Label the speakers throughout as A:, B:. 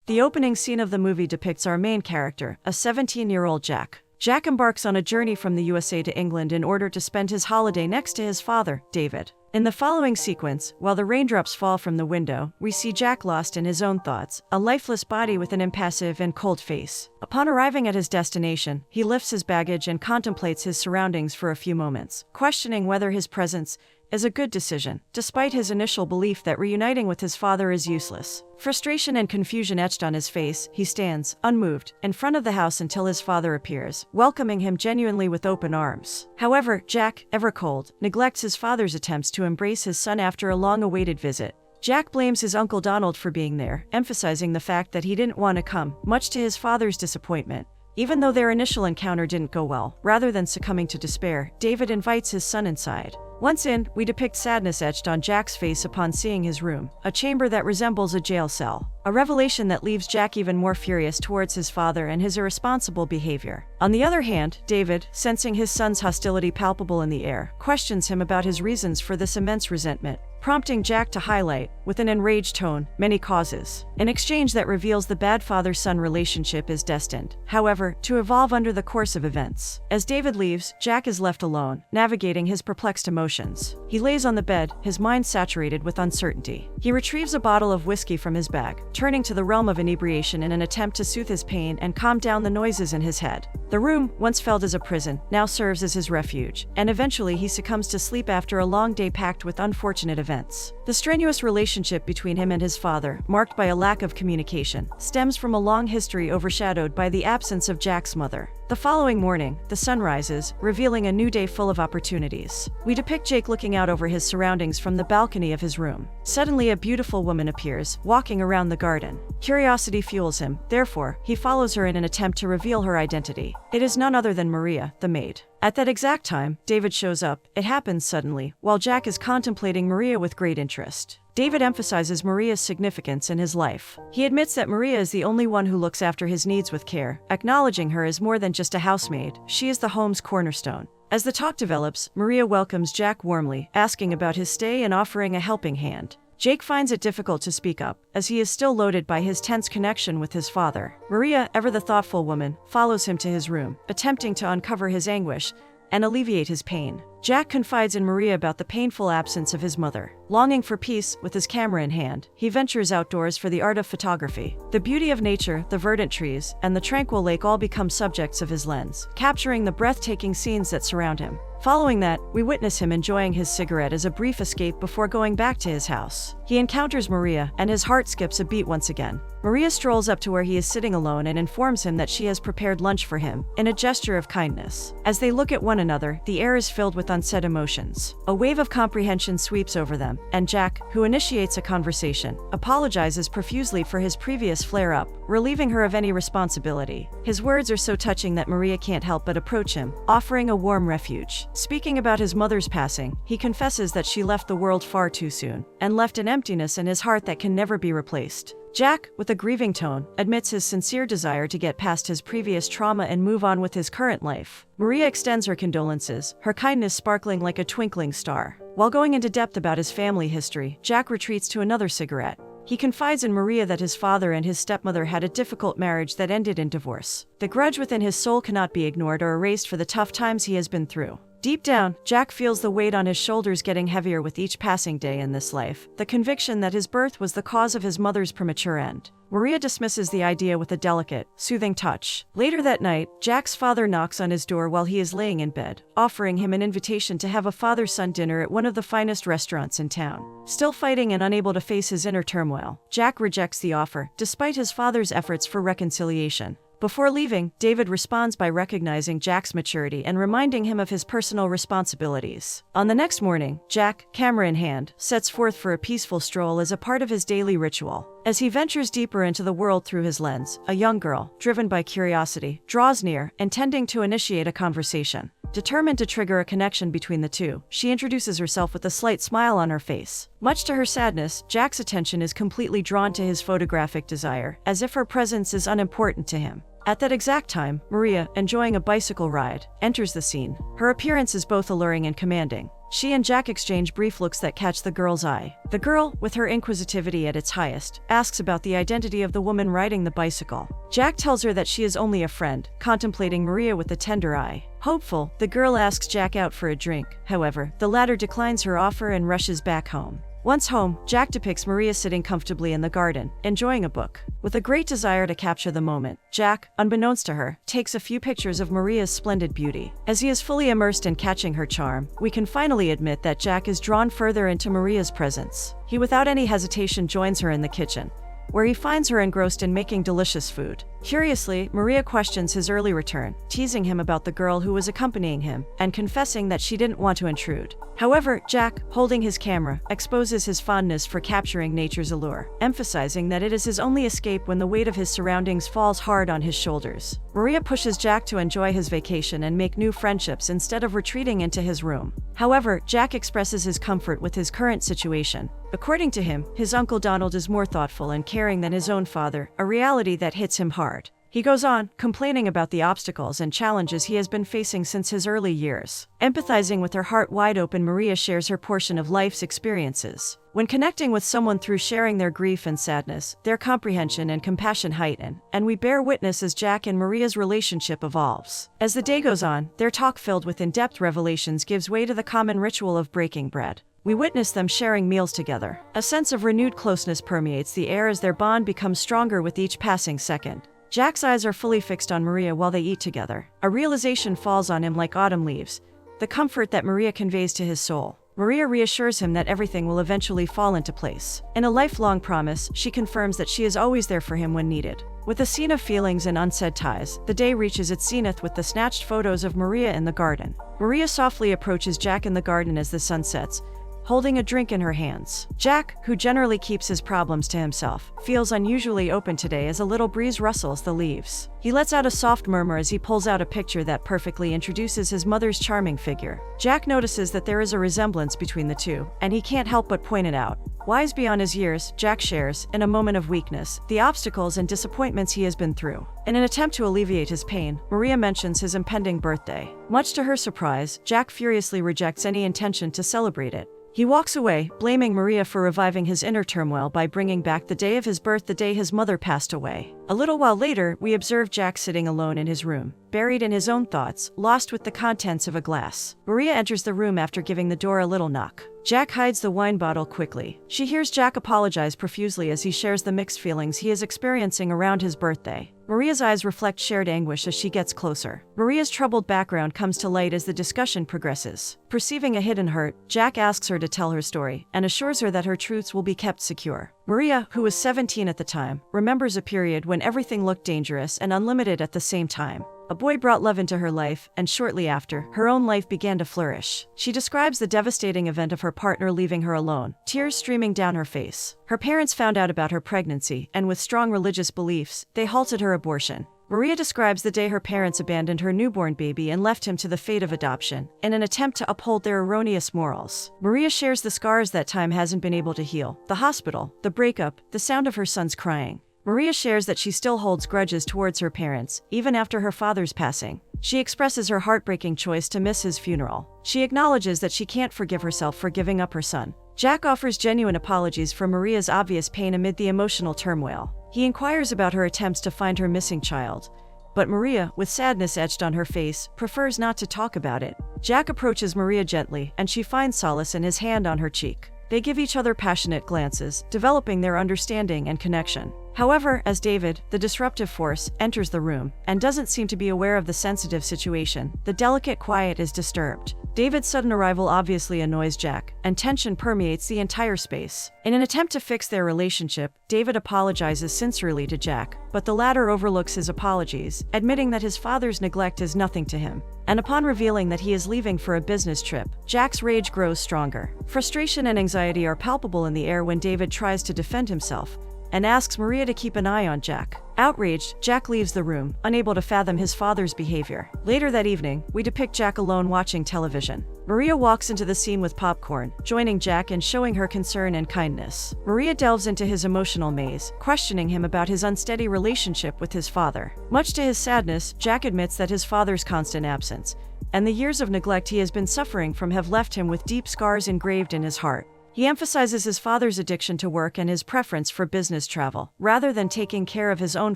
A: The opening scene of the movie depicts our main character, a 17-year-old Jack. Jack embarks on a journey from the USA to England in order to spend his holiday next to his father, David. In the following sequence, while the raindrops fall from the window, we see Jack lost in his own thoughts, a lifeless body with an impassive and cold face. Upon arriving at his destination, he lifts his baggage and contemplates his surroundings for a few moments, questioning whether his presence is a good decision, despite his initial belief that reuniting with his father is useless. Frustration and confusion etched on his face, he stands, unmoved, in front of the house until his father appears, welcoming him genuinely with open arms. However, Jack, ever cold, neglects his father's attempts to embrace his son after a long-awaited visit. Jack blames his Uncle Donald for being there, emphasizing the fact that he didn't want to come, much to his father's disappointment. Even though their initial encounter didn't go well, rather than succumbing to despair, David invites his son inside. Once in, we depict sadness etched on Jack's face upon seeing his room, a chamber that resembles a jail cell. A revelation that leaves Jack even more furious towards his father and his irresponsible behavior. On the other hand, David, sensing his son's hostility palpable in the air, questions him about his reasons for this immense resentment, prompting Jack to highlight, with an enraged tone, many causes. An exchange that reveals the bad father-son relationship is destined, however, to evolve under the course of events. As David leaves, Jack is left alone, navigating his perplexed emotions. He lays on the bed, his mind saturated with uncertainty. He retrieves a bottle of whiskey from his bag, turning to the realm of inebriation in an attempt to soothe his pain and calm down the noises in his head. The room, once felt as a prison, now serves as his refuge, and eventually he succumbs to sleep after a long day packed with unfortunate events. The strenuous relationship between him and his father, marked by a lack of communication, stems from a long history overshadowed by the absence of Jack's mother. The following morning, the sun rises, revealing a new day full of opportunities. We depict Jake looking out over his surroundings from the balcony of his room. Suddenly, a beautiful woman appears, walking around the garden. Curiosity fuels him, therefore, he follows her in an attempt to reveal her identity. It is none other than Maria, the maid. At that exact time, David shows up. It happens suddenly, while Jack is contemplating Maria with great interest. David emphasizes Maria's significance in his life. He admits that Maria is the only one who looks after his needs with care, acknowledging her as more than just a housemaid. She is the home's cornerstone. As the talk develops, Maria welcomes Jack warmly, asking about his stay and offering a helping hand. Jake finds it difficult to speak up, as he is still loaded by his tense connection with his father. Maria, ever the thoughtful woman, follows him to his room, attempting to uncover his anguish and alleviate his pain. Jack confides in Maria about the painful absence of his mother. Longing for peace, with his camera in hand, he ventures outdoors for the art of photography. The beauty of nature, the verdant trees, and the tranquil lake all become subjects of his lens, capturing the breathtaking scenes that surround him. Following that, we witness him enjoying his cigarette as a brief escape before going back to his house. He encounters Maria, and his heart skips a beat once again. Maria strolls up to where he is sitting alone and informs him that she has prepared lunch for him, in a gesture of kindness. As they look at one another, the air is filled with unsaid emotions. A wave of comprehension sweeps over them, and Jack, who initiates a conversation, apologizes profusely for his previous flare-up, relieving her of any responsibility. His words are so touching that Maria can't help but approach him, offering a warm refuge. Speaking about his mother's passing, he confesses that she left the world far too soon, and left an emptiness in his heart that can never be replaced. Jack, with a grieving tone, admits his sincere desire to get past his previous trauma and move on with his current life. Maria extends her condolences, her kindness sparkling like a twinkling star. While going into depth about his family history, Jack retreats to another cigarette. He confides in Maria that his father and his stepmother had a difficult marriage that ended in divorce. The grudge within his soul cannot be ignored or erased for the tough times he has been through. Deep down, Jack feels the weight on his shoulders getting heavier with each passing day in this life, the conviction that his birth was the cause of his mother's premature end. Maria dismisses the idea with a delicate, soothing touch. Later that night, Jack's father knocks on his door while he is laying in bed, offering him an invitation to have a father-son dinner at one of the finest restaurants in town. Still fighting and unable to face his inner turmoil, Jack rejects the offer, despite his father's efforts for reconciliation. Before leaving, David responds by recognizing Jack's maturity and reminding him of his personal responsibilities. On the next morning, Jack, camera in hand, sets forth for a peaceful stroll as a part of his daily ritual. As he ventures deeper into the world through his lens, a young girl, driven by curiosity, draws near, intending to initiate a conversation. Determined to trigger a connection between the two, she introduces herself with a slight smile on her face. Much to her sadness, Jack's attention is completely drawn to his photographic desire, as if her presence is unimportant to him. At that exact time, Maria, enjoying a bicycle ride, enters the scene. Her appearance is both alluring and commanding. She and Jack exchange brief looks that catch the girl's eye. The girl, with her inquisitivity at its highest, asks about the identity of the woman riding the bicycle. Jack tells her that she is only a friend, contemplating Maria with a tender eye. Hopeful, the girl asks Jack out for a drink. However, the latter declines her offer and rushes back home. Once home, Jack depicts Maria sitting comfortably in the garden, enjoying a book. With a great desire to capture the moment, Jack, unbeknownst to her, takes a few pictures of Maria's splendid beauty. As he is fully immersed in catching her charm, we can finally admit that Jack is drawn further into Maria's presence. He without any hesitation joins her in the kitchen, where he finds her engrossed in making delicious food. Curiously, Maria questions his early return, teasing him about the girl who was accompanying him, and confessing that she didn't want to intrude. However, Jack, holding his camera, exposes his fondness for capturing nature's allure, emphasizing that it is his only escape when the weight of his surroundings falls hard on his shoulders. Maria pushes Jack to enjoy his vacation and make new friendships instead of retreating into his room. However, Jack expresses his comfort with his current situation. According to him, his Uncle Donald is more thoughtful and caring than his own father, a reality that hits him hard. He goes on, complaining about the obstacles and challenges he has been facing since his early years. Empathizing with her heart wide open, Maria shares her portion of life's experiences. When connecting with someone through sharing their grief and sadness, their comprehension and compassion heighten, and we bear witness as Jack and Maria's relationship evolves. As the day goes on, their talk filled with in-depth revelations gives way to the common ritual of breaking bread. We witness them sharing meals together. A sense of renewed closeness permeates the air as their bond becomes stronger with each passing second. Jack's eyes are fully fixed on Maria while they eat together. A realization falls on him like autumn leaves, the comfort that Maria conveys to his soul. Maria reassures him that everything will eventually fall into place. In a lifelong promise, she confirms that she is always there for him when needed. With a scene of feelings and unsaid ties, the day reaches its zenith with the snatched photos of Maria in the garden. Maria softly approaches Jack in the garden as the sun sets, holding a drink in her hands. Jack, who generally keeps his problems to himself, feels unusually open today as a little breeze rustles the leaves. He lets out a soft murmur as he pulls out a picture that perfectly introduces his mother's charming figure. Jack notices that there is a resemblance between the two, and he can't help but point it out. Wise beyond his years, Jack shares, in a moment of weakness, the obstacles and disappointments he has been through. In an attempt to alleviate his pain, Maria mentions his impending birthday. Much to her surprise, Jack furiously rejects any intention to celebrate it. He walks away, blaming Maria for reviving his inner turmoil by bringing back the day of his birth, the day his mother passed away. A little while later, we observe Jack sitting alone in his room, buried in his own thoughts, lost with the contents of a glass. Maria enters the room after giving the door a little knock. Jack hides the wine bottle quickly. She hears Jack apologize profusely as he shares the mixed feelings he is experiencing around his birthday. Maria's eyes reflect shared anguish as she gets closer. Maria's troubled background comes to light as the discussion progresses. Perceiving a hidden hurt, Jack asks her to tell her story and assures her that her truths will be kept secure. Maria, who was 17 at the time, remembers a period when everything looked dangerous and unlimited at the same time. A boy brought love into her life, and shortly after, her own life began to flourish. She describes the devastating event of her partner leaving her alone, tears streaming down her face. Her parents found out about her pregnancy, and with strong religious beliefs, they halted her abortion. Maria describes the day her parents abandoned her newborn baby and left him to the fate of adoption, in an attempt to uphold their erroneous morals. Maria shares the scars that time hasn't been able to heal, the hospital, the breakup, the sound of her son's crying. Maria shares that she still holds grudges towards her parents, even after her father's passing. She expresses her heartbreaking choice to miss his funeral. She acknowledges that she can't forgive herself for giving up her son. Jack offers genuine apologies for Maria's obvious pain amid the emotional turmoil. He inquires about her attempts to find her missing child, but Maria, with sadness etched on her face, prefers not to talk about it. Jack approaches Maria gently, and she finds solace in his hand on her cheek. They give each other passionate glances, developing their understanding and connection. However, as David, the disruptive force, enters the room and doesn't seem to be aware of the sensitive situation, the delicate quiet is disturbed. David's sudden arrival obviously annoys Jack, and tension permeates the entire space. In an attempt to fix their relationship, David apologizes sincerely to Jack, but the latter overlooks his apologies, admitting that his father's neglect is nothing to him. And upon revealing that he is leaving for a business trip, Jack's rage grows stronger. Frustration and anxiety are palpable in the air when David tries to defend himself and asks Maria to keep an eye on Jack. Outraged, Jack leaves the room, unable to fathom his father's behavior. Later that evening, we depict Jack alone watching television. Maria walks into the scene with popcorn, joining Jack and showing her concern and kindness. Maria delves into his emotional maze, questioning him about his unsteady relationship with his father. Much to his sadness, Jack admits that his father's constant absence and the years of neglect he has been suffering from have left him with deep scars engraved in his heart. He emphasizes his father's addiction to work and his preference for business travel, rather than taking care of his own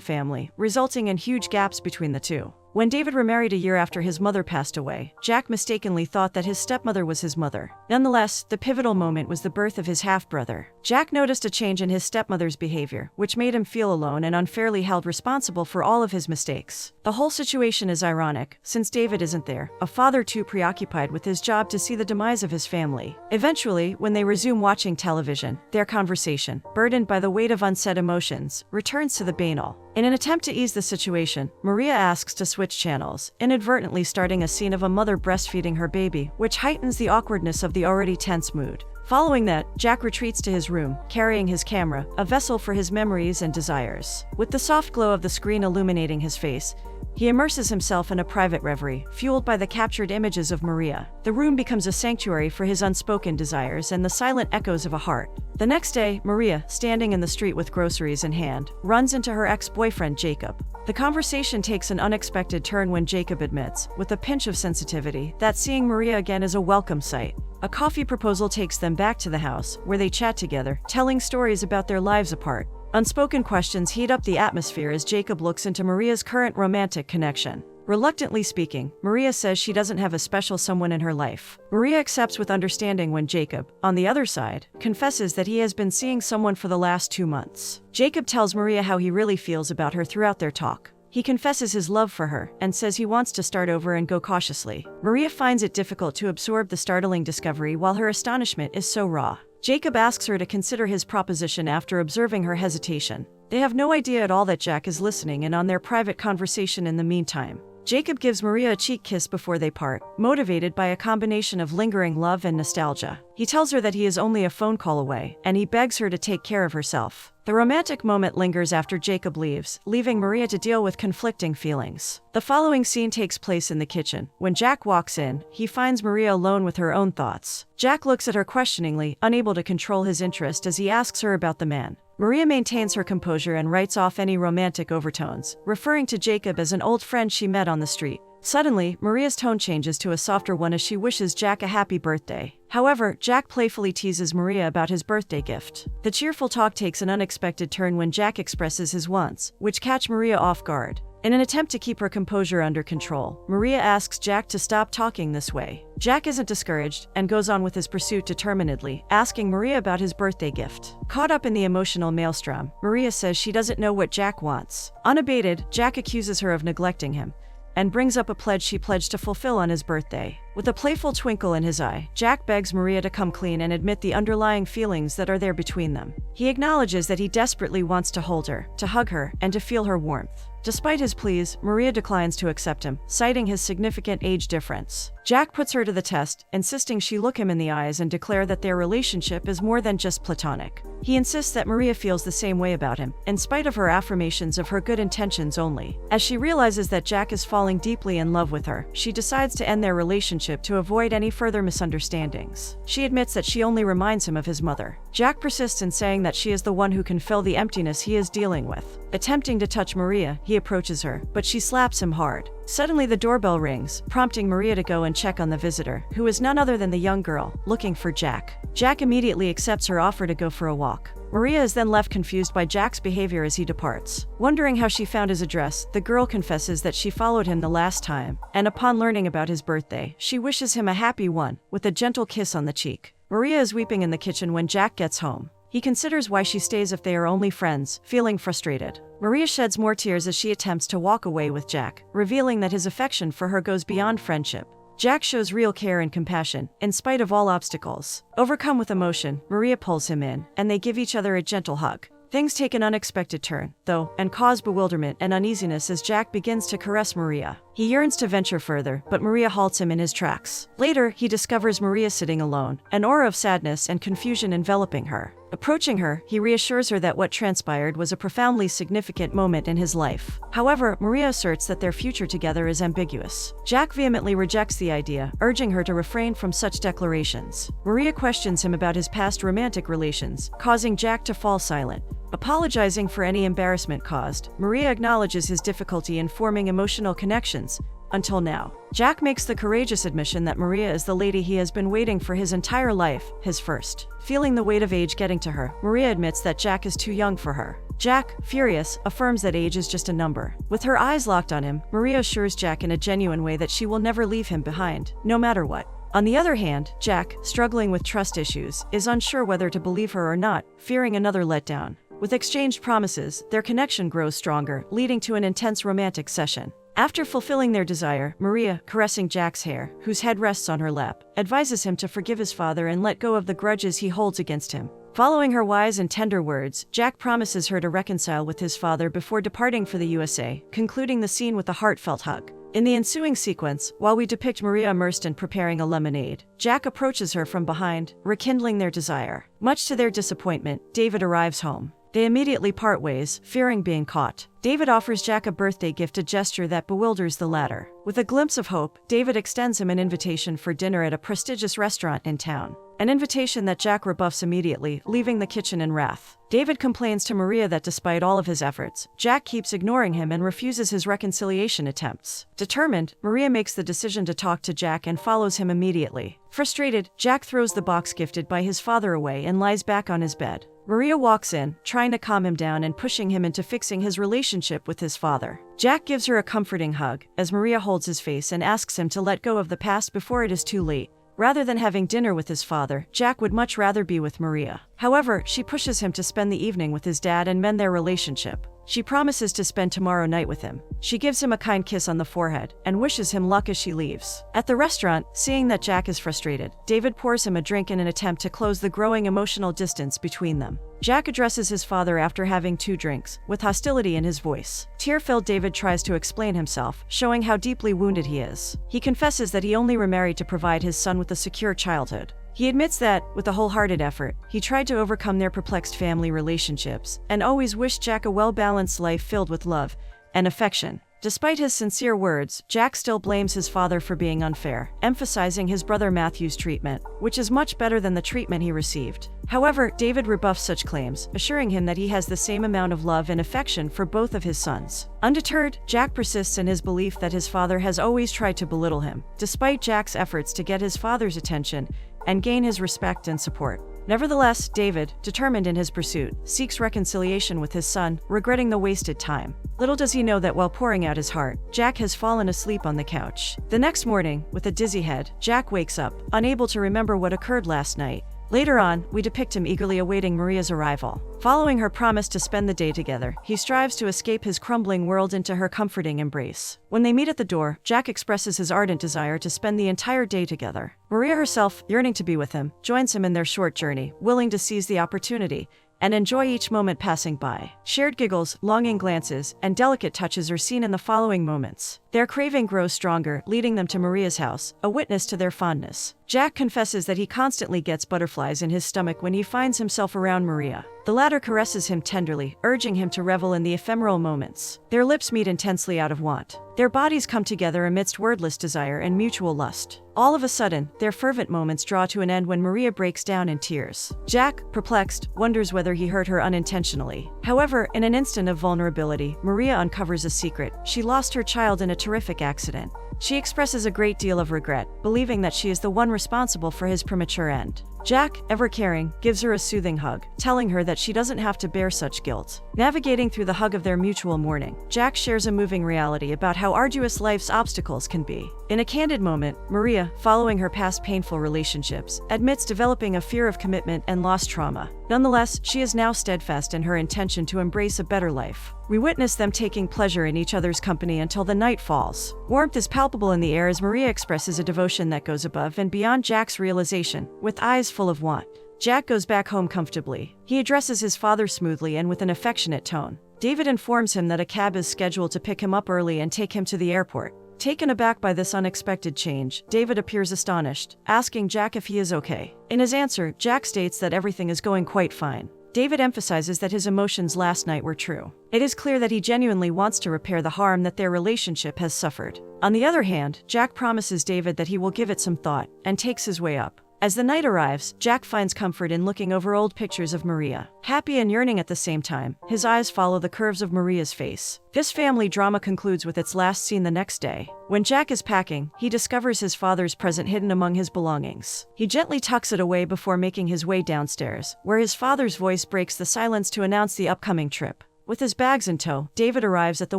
A: family, resulting in huge gaps between the two. When David remarried a year after his mother passed away, Jack mistakenly thought that his stepmother was his mother. Nonetheless, the pivotal moment was the birth of his half-brother. Jack noticed a change in his stepmother's behavior, which made him feel alone and unfairly held responsible for all of his mistakes. The whole situation is ironic, since David isn't there, a father too preoccupied with his job to see the demise of his family. Eventually, when they resume watching television, their conversation, burdened by the weight of unsaid emotions, returns to the banal. In an attempt to ease the situation, Maria asks to switch channels, inadvertently starting a scene of a mother breastfeeding her baby, which heightens the awkwardness of the already tense mood. Following that, Jack retreats to his room, carrying his camera, a vessel for his memories and desires. With the soft glow of the screen illuminating his face, he immerses himself in a private reverie, fueled by the captured images of Maria. The room becomes a sanctuary for his unspoken desires and the silent echoes of a heart. The next day, Maria, standing in the street with groceries in hand, runs into her ex-boyfriend Jacob. The conversation takes an unexpected turn when Jacob admits, with a pinch of sensitivity, that seeing Maria again is a welcome sight. A coffee proposal takes them back to the house, where they chat together, telling stories about their lives apart. Unspoken questions heat up the atmosphere as Jacob looks into Maria's current romantic connection. Reluctantly speaking, Maria says she doesn't have a special someone in her life. Maria accepts with understanding when Jacob, on the other side, confesses that he has been seeing someone for the last 2 months. Jacob tells Maria how he really feels about her throughout their talk. He confesses his love for her and says he wants to start over and go cautiously. Maria finds it difficult to absorb the startling discovery while her astonishment is so raw. Jacob asks her to consider his proposition after observing her hesitation. They have no idea at all that Jack is listening in on their private conversation in the meantime. Jacob gives Maria a cheek kiss before they part, motivated by a combination of lingering love and nostalgia. He tells her that he is only a phone call away, and he begs her to take care of herself. The romantic moment lingers after Jacob leaves, leaving Maria to deal with conflicting feelings. The following scene takes place in the kitchen. When Jack walks in, he finds Maria alone with her own thoughts. Jack looks at her questioningly, unable to control his interest as he asks her about the man. Maria maintains her composure and writes off any romantic overtones, referring to Jacob as an old friend she met on the street. Suddenly, Maria's tone changes to a softer one as she wishes Jack a happy birthday. However, Jack playfully teases Maria about his birthday gift. The cheerful talk takes an unexpected turn when Jack expresses his wants, which catch Maria off guard. In an attempt to keep her composure under control, Maria asks Jack to stop talking this way. Jack isn't discouraged and goes on with his pursuit determinedly, asking Maria about his birthday gift. Caught up in the emotional maelstrom, Maria says she doesn't know what Jack wants. Unabated, Jack accuses her of neglecting him and brings up a pledge she pledged to fulfill on his birthday. With a playful twinkle in his eye, Jack begs Maria to come clean and admit the underlying feelings that are there between them. He acknowledges that he desperately wants to hold her, to hug her, and to feel her warmth. Despite his pleas, Maria declines to accept him, citing his significant age difference. Jack puts her to the test, insisting she look him in the eyes and declare that their relationship is more than just platonic. He insists that Maria feels the same way about him, in spite of her affirmations of her good intentions only. As she realizes that Jack is falling deeply in love with her, she decides to end their relationship to avoid any further misunderstandings. She admits that she only reminds him of his mother. Jack persists in saying that she is the one who can fill the emptiness he is dealing with. Attempting to touch Maria, he approaches her, but she slaps him hard. Suddenly the doorbell rings, prompting Maria to go and check on the visitor, who is none other than the young girl, looking for Jack. Jack immediately accepts her offer to go for a walk. Maria is then left confused by Jack's behavior as he departs. Wondering how she found his address, the girl confesses that she followed him the last time, and upon learning about his birthday, she wishes him a happy one, with a gentle kiss on the cheek. Maria is weeping in the kitchen when Jack gets home. He considers why she stays if they are only friends, feeling frustrated. Maria sheds more tears as she attempts to walk away with Jack, revealing that his affection for her goes beyond friendship. Jack shows real care and compassion, in spite of all obstacles. Overcome with emotion, Maria pulls him in, and they give each other a gentle hug. Things take an unexpected turn, though, and cause bewilderment and uneasiness as Jack begins to caress Maria. He yearns to venture further, but Maria halts him in his tracks. Later, he discovers Maria sitting alone, an aura of sadness and confusion enveloping her. Approaching her, he reassures her that what transpired was a profoundly significant moment in his life. However, Maria asserts that their future together is ambiguous. Jack vehemently rejects the idea, urging her to refrain from such declarations. Maria questions him about his past romantic relations, causing Jack to fall silent. Apologizing for any embarrassment caused, Maria acknowledges his difficulty in forming emotional connections. Until now, Jack makes the courageous admission that Maria is the lady he has been waiting for his entire life, his first. Feeling the weight of age getting to her, Maria admits that Jack is too young for her. Jack, furious, affirms that age is just a number. With her eyes locked on him, Maria assures Jack in a genuine way that she will never leave him behind, no matter what. On the other hand, Jack, struggling with trust issues, is unsure whether to believe her or not, fearing another letdown. With exchanged promises, their connection grows stronger, leading to an intense romantic session. After fulfilling their desire, Maria, caressing Jack's hair, whose head rests on her lap, advises him to forgive his father and let go of the grudges he holds against him. Following her wise and tender words, Jack promises her to reconcile with his father before departing for the USA, concluding the scene with a heartfelt hug. In the ensuing sequence, while we depict Maria immersed in preparing a lemonade, Jack approaches her from behind, rekindling their desire. Much to their disappointment, David arrives home. They immediately part ways, fearing being caught. David offers Jack a birthday gift, a gesture that bewilders the latter. With a glimpse of hope, David extends him an invitation for dinner at a prestigious restaurant in town. An invitation that Jack rebuffs immediately, leaving the kitchen in wrath. David complains to Maria that despite all of his efforts, Jack keeps ignoring him and refuses his reconciliation attempts. Determined, Maria makes the decision to talk to Jack and follows him immediately. Frustrated, Jack throws the box gifted by his father away and lies back on his bed. Maria walks in, trying to calm him down and pushing him into fixing his relationship with his father. Jack gives her a comforting hug, as Maria holds his face and asks him to let go of the past before it is too late. Rather than having dinner with his father, Jack would much rather be with Maria. However, she pushes him to spend the evening with his dad and mend their relationship. She promises to spend tomorrow night with him. She gives him a kind kiss on the forehead and wishes him luck as she leaves. At the restaurant, seeing that Jack is frustrated, David pours him a drink in an attempt to close the growing emotional distance between them. Jack addresses his father after having 2 drinks, with hostility in his voice. Tear-filled, David tries to explain himself, showing how deeply wounded he is. He confesses that he only remarried to provide his son with a secure childhood. He admits that, with a wholehearted effort, he tried to overcome their perplexed family relationships and always wished Jack a well-balanced life filled with love and affection. Despite his sincere words, Jack still blames his father for being unfair, emphasizing his brother Matthew's treatment, which is much better than the treatment he received. However, David rebuffs such claims, assuring him that he has the same amount of love and affection for both of his sons. Undeterred, Jack persists in his belief that his father has always tried to belittle him, despite Jack's efforts to get his father's attention and gain his respect and support. Nevertheless, David, determined in his pursuit, seeks reconciliation with his son, regretting the wasted time. Little does he know that while pouring out his heart, Jack has fallen asleep on the couch. The next morning, with a dizzy head, Jack wakes up, unable to remember what occurred last night. Later on, we depict him eagerly awaiting Maria's arrival. Following her promise to spend the day together, he strives to escape his crumbling world into her comforting embrace. When they meet at the door, Jack expresses his ardent desire to spend the entire day together. Maria herself, yearning to be with him, joins him in their short journey, willing to seize the opportunity and enjoy each moment passing by. Shared giggles, longing glances, and delicate touches are seen in the following moments. Their craving grows stronger, leading them to Maria's house, a witness to their fondness. Jack confesses that he constantly gets butterflies in his stomach when he finds himself around Maria. The latter caresses him tenderly, urging him to revel in the ephemeral moments. Their lips meet intensely out of want. Their bodies come together amidst wordless desire and mutual lust. All of a sudden, their fervent moments draw to an end when Maria breaks down in tears. Jack, perplexed, wonders whether he hurt her unintentionally. However, in an instant of vulnerability, Maria uncovers a secret. She lost her child in a terrific accident. She expresses a great deal of regret, believing that she is the one responsible for his premature end. Jack, ever caring, gives her a soothing hug, telling her that she doesn't have to bear such guilt. Navigating through the hug of their mutual mourning, Jack shares a moving reality about how arduous life's obstacles can be. In a candid moment, Maria, following her past painful relationships, admits developing a fear of commitment and lost trauma. Nonetheless, she is now steadfast in her intention to embrace a better life. We witness them taking pleasure in each other's company until the night falls. Warmth is palpable in the air as Maria expresses a devotion that goes above and beyond Jack's realization, with eyes full of want. Jack goes back home comfortably. He addresses his father smoothly and with an affectionate tone. David informs him that a cab is scheduled to pick him up early and take him to the airport. Taken aback by this unexpected change, David appears astonished, asking Jack if he is okay. In his answer, Jack states that everything is going quite fine. David emphasizes that his emotions last night were true. It is clear that he genuinely wants to repair the harm that their relationship has suffered. On the other hand, Jack promises David that he will give it some thought, and takes his way up. As the night arrives, Jack finds comfort in looking over old pictures of Maria. Happy and yearning at the same time, his eyes follow the curves of Maria's face. This family drama concludes with its last scene the next day. When Jack is packing, he discovers his father's present hidden among his belongings. He gently tucks it away before making his way downstairs, where his father's voice breaks the silence to announce the upcoming trip. With his bags in tow, David arrives at the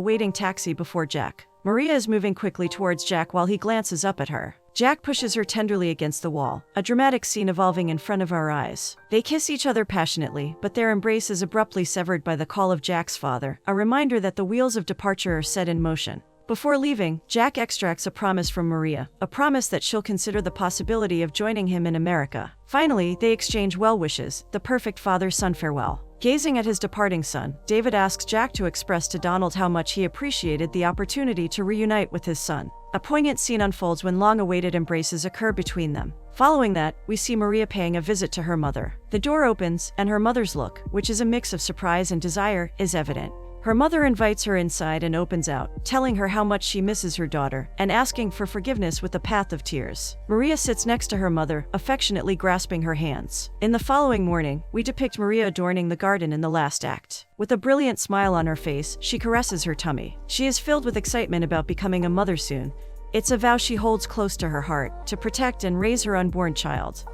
A: waiting taxi before Jack. Maria is moving quickly towards Jack while he glances up at her. Jack pushes her tenderly against the wall, a dramatic scene evolving in front of our eyes. They kiss each other passionately, but their embrace is abruptly severed by the call of Jack's father, a reminder that the wheels of departure are set in motion. Before leaving, Jack extracts a promise from Maria, a promise that she'll consider the possibility of joining him in America. Finally, they exchange well wishes, the perfect father-son farewell. Gazing at his departing son, David asks Jack to express to Donald how much he appreciated the opportunity to reunite with his son. A poignant scene unfolds when long-awaited embraces occur between them. Following that, we see Maria paying a visit to her mother. The door opens, and her mother's look, which is a mix of surprise and desire, is evident. Her mother invites her inside and opens out, telling her how much she misses her daughter, and asking for forgiveness with a path of tears. Maria sits next to her mother, affectionately grasping her hands. In the following morning, we depict Maria adorning the garden in the last act. With a brilliant smile on her face, she caresses her tummy. She is filled with excitement about becoming a mother soon. It's a vow she holds close to her heart, to protect and raise her unborn child.